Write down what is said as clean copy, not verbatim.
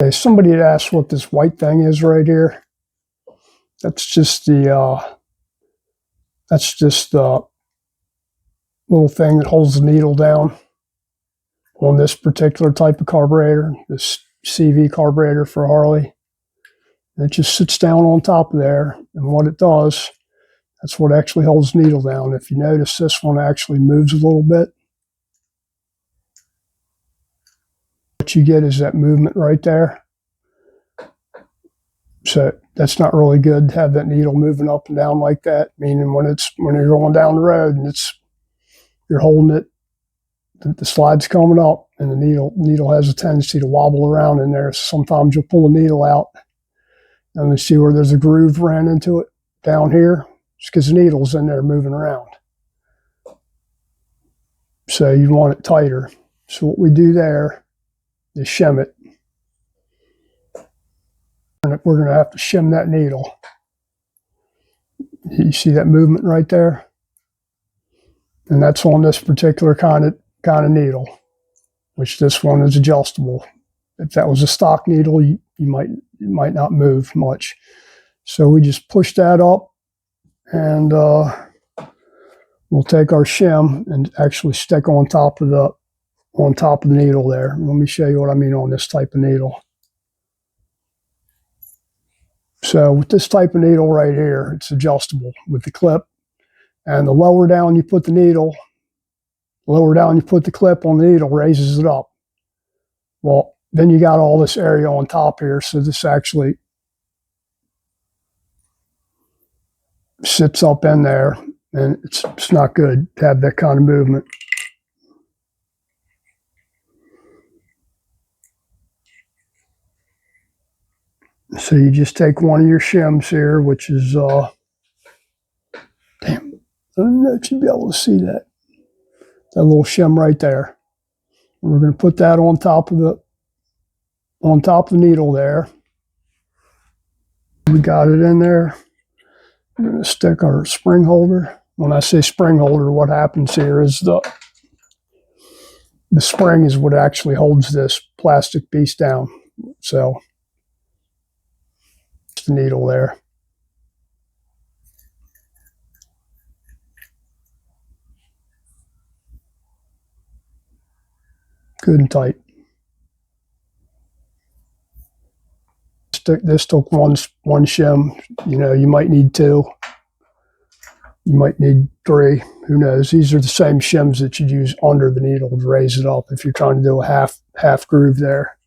Okay, somebody had asked what this white thing is right here. That's just the little thing that holds the needle down on this particular type of carburetor, this CV carburetor for Harley. And it just sits down on top of there, and what it does, that's what actually holds the needle down. If you notice, this one actually moves a little bit. What you get is that movement right there. So that's not really good to have that needle moving up and down like that. Meaning when you're going down the road and you're holding it, the slide's coming up, and the needle has a tendency to wobble around in there. So sometimes you'll pull the needle out, and you see where there's a groove ran into it down here. It's because the needle's in there moving around. So you want it tighter. So what we do there is shim it. We're going to have to shim that needle. You see that movement right there? And that's on this particular kind of needle, which this one is adjustable. If that was a stock needle, you might not move much. So we just push that up, and we'll take our shim and actually stick on top of the needle there. Let me show you what I mean on this type of needle. So with this type of needle right here, it's adjustable with the clip. And the lower down you put the needle, the lower down you put the clip on the needle, raises it up. Well, then you got all this area on top here, so this actually sits up in there, and it's not good to have that kind of movement. So you just take one of your shims here, which is, damn, I don't know if you'd be able to see that little shim right there. And we're going to put that on top of the needle there. We got it in there. We're going to stick our spring holder. When I say spring holder, what happens here is the spring is what actually holds this plastic piece down. So the needle there. Good and tight. This took one shim. You know, you might need two. You might need three. Who knows? These are the same shims that you'd use under the needle to raise it up if you're trying to do a half groove there.